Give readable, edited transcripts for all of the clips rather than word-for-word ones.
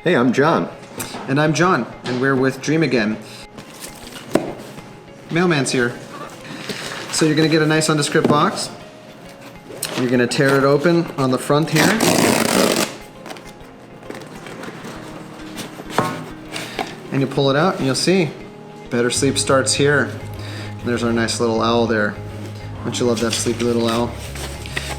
Hey, I'm John. And I'm John, and we're with Dream Again. Mailman's here. So you're gonna get a nice nondescript box. You're gonna tear it open on the front here. And you pull it out and you'll see, Better Sleep starts here. And there's our nice little owl there. Don't you love that sleepy little owl?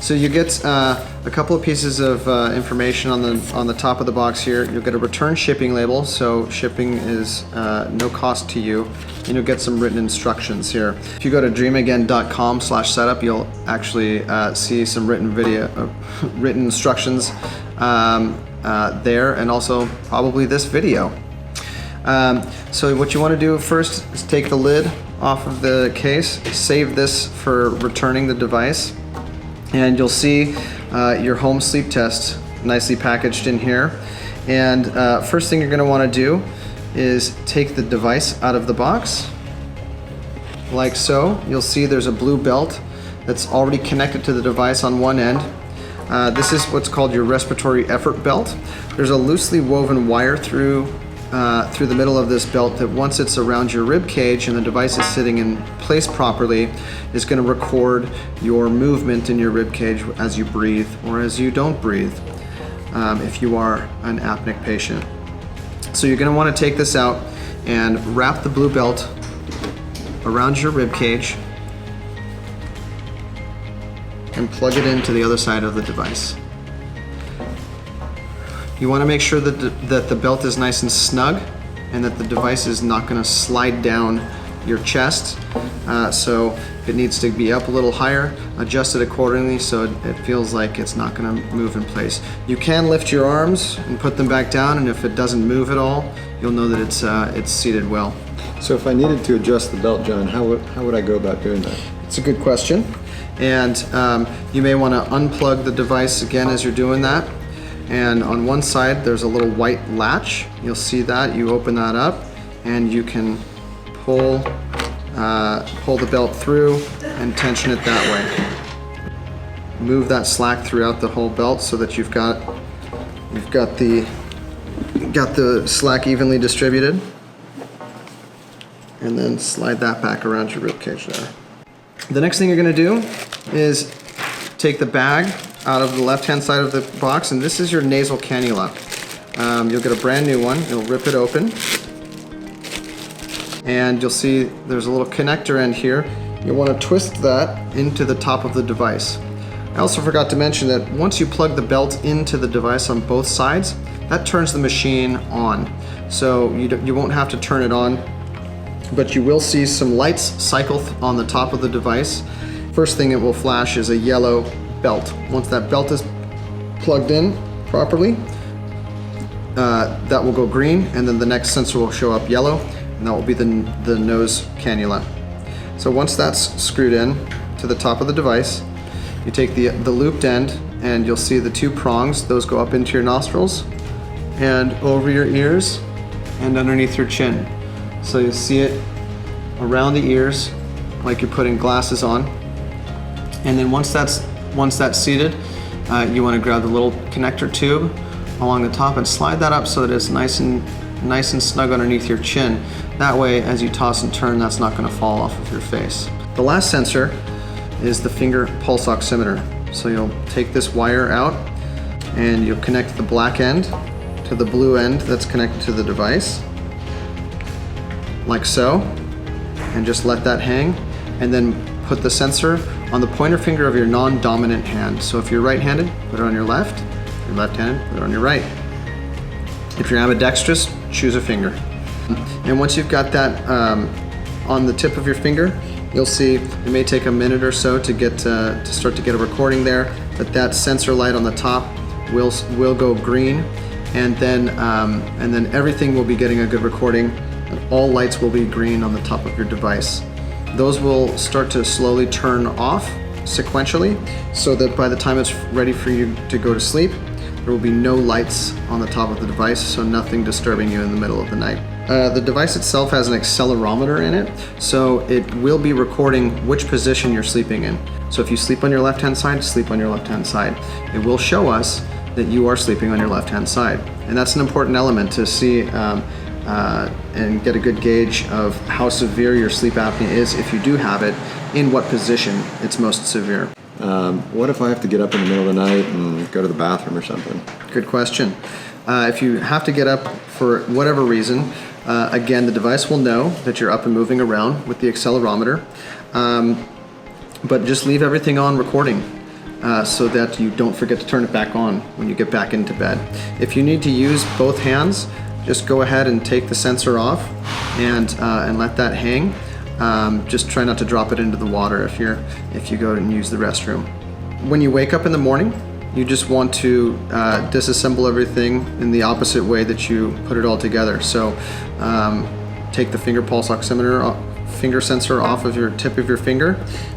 So you get a couple of pieces of information on the top of the box here. You'll get a return shipping label, so shipping is no cost to you, and you'll get some written instructions here. If you go to dreamagain.com/setup, you'll actually see some written instructions there, and also probably this video. So what you want to do first is take the lid off of the case, save this for returning the device, and you'll see your home sleep test nicely packaged in here. And first thing you're going to want to do is take the device out of the box, like so. You'll see there's a blue belt that's already connected to the device on one end. This is what's called your respiratory effort belt. There's a loosely woven wire through the middle of this belt that, once it's around your rib cage and the device is sitting in place properly, is going to record your movement in your rib cage as you breathe or as you don't breathe, if you are an apneic patient. So you're going to want to take this out and wrap the blue belt around your rib cage and plug it into the other side of the device. You want to make sure that the belt is nice and snug and that the device is not going to slide down your chest. So if it needs to be up a little higher, adjust it accordingly so it feels like it's not going to move in place. You can lift your arms and put them back down, and if it doesn't move at all, you'll know that it's seated well. So if I needed to adjust the belt, John, how would I go about doing that? It's a good question. And you may want to unplug the device again as you're doing that. And on one side there's a little white latch. You'll see that. You open that up and you can pull the belt through and tension it that way. Move that slack throughout the whole belt so that you've got the slack evenly distributed. And then slide that back around your ribcage there. The next thing you're going to do is take the bag out of the left-hand side of the box, and this is your nasal cannula. You'll get a brand new one. You'll rip it open, and you'll see there's a little connector end here. You'll want to twist that into the top of the device. I also forgot to mention that once you plug the belt into the device on both sides, that turns the machine on. So you won't have to turn it on, but you will see some lights cycle on the top of the device. First thing it will flash is a yellow belt. Once that belt is plugged in properly, that will go green, and then the next sensor will show up yellow, and that will be the nose cannula. So once that's screwed in to the top of the device, you take the looped end, and you'll see the two prongs. Those go up into your nostrils and over your ears and underneath your chin. So you'll see it around the ears like you're putting glasses on. And then once that's seated, you want to grab the little connector tube along the top and slide that up so that it's nice and snug underneath your chin. That way, as you toss and turn, that's not going to fall off of your face. The last sensor is the finger pulse oximeter. So you'll take this wire out and you'll connect the black end to the blue end that's connected to the device, like so, and just let that hang, and then put the sensor on the pointer finger of your non-dominant hand. So if you're right-handed, put it on your left. If you're left-handed, put it on your right. If you're ambidextrous, choose a finger. And once you've got that on the tip of your finger, you'll see it may take a minute or so to start to get a recording there, but that sensor light on the top will go green, and then everything will be getting a good recording. And all lights will be green on the top of your device. Those will start to slowly turn off sequentially, so that by the time it's ready for you to go to sleep, there will be no lights on the top of the device, so nothing disturbing you in the middle of the night. The device itself has an accelerometer in it, so it will be recording which position you're sleeping in. So if you sleep on your left-hand side, sleep on your left-hand side. It will show us that you are sleeping on your left-hand side. And that's an important element to see and get a good gauge of how severe your sleep apnea is if you do have it, in what position it's most severe. What if I have to get up in the middle of the night and go to the bathroom or something? Good question. If you have to get up for whatever reason, again, the device will know that you're up and moving around with the accelerometer, but just leave everything on recording so that you don't forget to turn it back on when you get back into bed. If you need to use both hands, just go ahead and take the sensor off and let that hang. Just try not to drop it into the water if you go and use the restroom. When you wake up in the morning, you just want to disassemble everything in the opposite way that you put it all together. So take the finger pulse oximeter finger sensor off of your tip of your finger,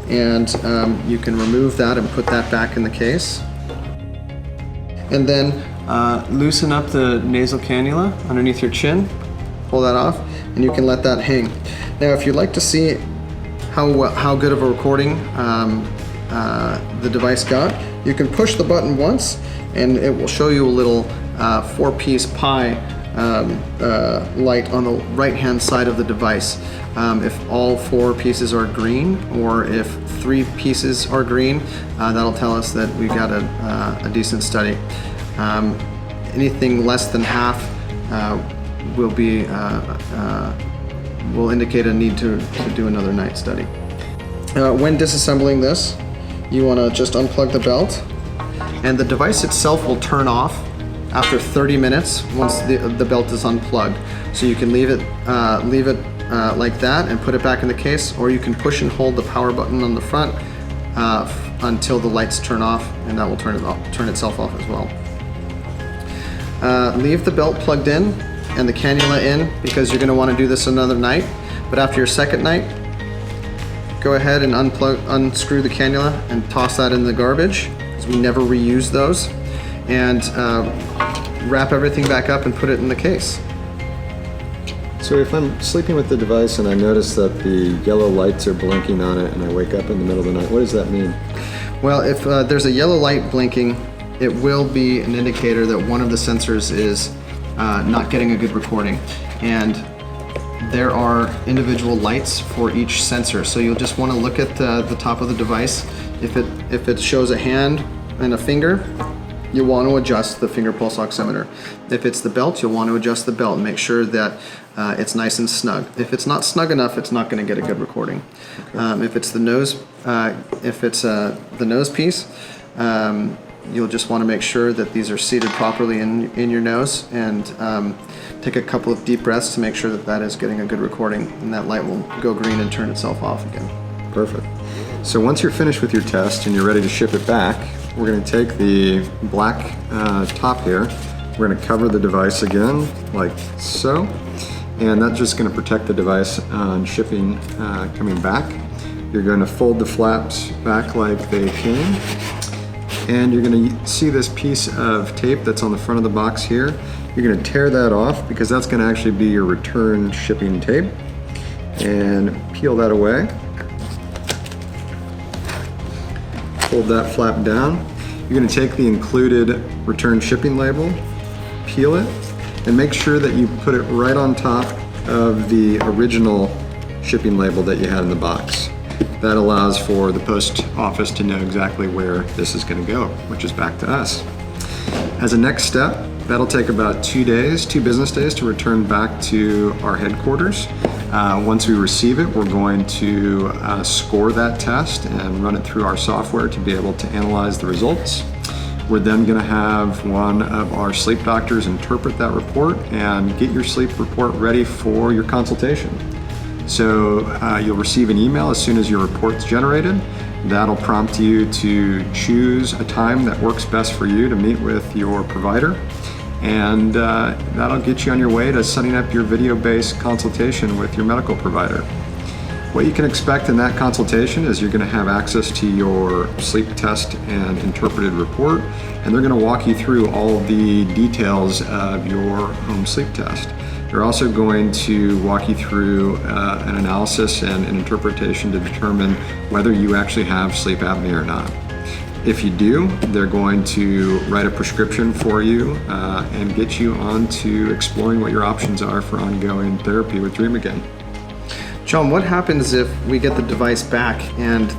and you can remove that and put that back in the case. And then loosen up the nasal cannula underneath your chin, pull that off, and you can let that hang. Now, if you'd like to see how good of a recording the device got, you can push the button once and it will show you a little 4-piece pie light on the right hand side of the device. If all 4 pieces are green, or if 3 pieces are green, that'll tell us that we've got a decent study. Anything less than half will indicate a need to do another night study. When disassembling this, you want to just unplug the belt, and the device itself will turn off after 30 minutes once the belt is unplugged. So you can leave it like that and put it back in the case, or you can push and hold the power button on the front until the lights turn off, and that will turn itself off as well. Leave the belt plugged in and the cannula in, because you're going to want to do this another night. But after your second night, go ahead and unscrew the cannula and toss that in the garbage, because we never reuse those, and wrap everything back up and put it in the case. So if I'm sleeping with the device and I notice that the yellow lights are blinking on it and I wake up in the middle of the night, what does that mean? Well, if there's a yellow light blinking, it will be an indicator that one of the sensors is not getting a good recording. And there are individual lights for each sensor, so you'll just want to look at the top of the device. If it shows a hand and a finger, you'll want to adjust the finger pulse oximeter. If it's the belt, you'll want to adjust the belt and make sure that it's nice and snug. If it's not snug enough, it's not going to get a good recording. Okay. If it's the nose piece, you'll just want to make sure that these are seated properly in your nose, and take a couple of deep breaths to make sure that that is getting a good recording, and that light will go green and turn itself off again. Perfect. So once you're finished with your test and you're ready to ship it back, we're going to take the black top here, we're going to cover the device again like so, and that's just going to protect the device on shipping coming back. You're going to fold the flaps back like they came, and you're going to see this piece of tape that's on the front of the box here. You're going to tear that off, because that's going to actually be your return shipping tape, and peel that away. Fold that flap down. You're going to take the included return shipping label, peel it, and make sure that you put it right on top of the original shipping label that you had in the box. That allows for the post office to know exactly where this is going to go, which is back to us. As a next step, that'll take about 2 business days to return back to our headquarters. Once we receive it, we're going to score that test and run it through our software to be able to analyze the results. We're then going to have one of our sleep doctors interpret that report and get your sleep report ready for your consultation. So you'll receive an email as soon as your report's generated. That'll prompt you to choose a time that works best for you to meet with your provider. And that'll get you on your way to setting up your video-based consultation with your medical provider. What you can expect in that consultation is you're going to have access to your sleep test and interpreted report, and they're going to walk you through all the details of your home sleep test. They're also going to walk you through an analysis and an interpretation to determine whether you actually have sleep apnea or not. If you do, they're going to write a prescription for you and get you on to exploring what your options are for ongoing therapy with Dream Again. John, what happens if we get the device back and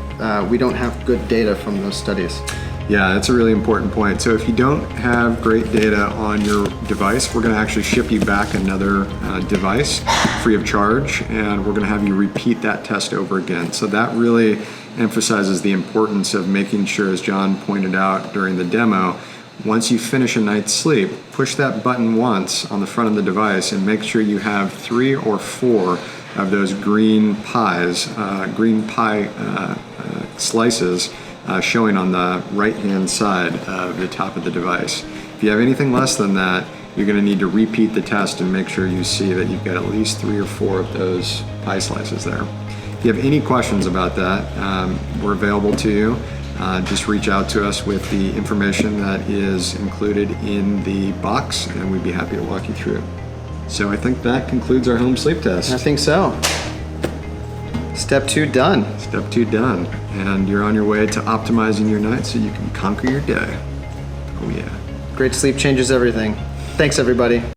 we don't have good data from those studies? Yeah, that's a really important point. So if you don't have great data on your device, we're going to actually ship you back another device free of charge, and we're going to have you repeat that test over again. So that really emphasizes the importance of making sure, as John pointed out during the demo, once you finish a night's sleep, push that button once on the front of the device and make sure you have 3 or 4 of those green pie slices showing on the right-hand side of the top of the device. If you have anything less than that, you're going to need to repeat the test and make sure you see that you've got at least 3 or 4 of those pie slices there. If you have any questions about that, we're available to you. Just reach out to us with the information that is included in the box, and we'd be happy to walk you through it. So I think that concludes our home sleep test. I think so. Step 2 done. Step 2 done, and you're on your way to optimizing your night so you can conquer your day. Oh yeah. Great sleep changes everything. Thanks, everybody.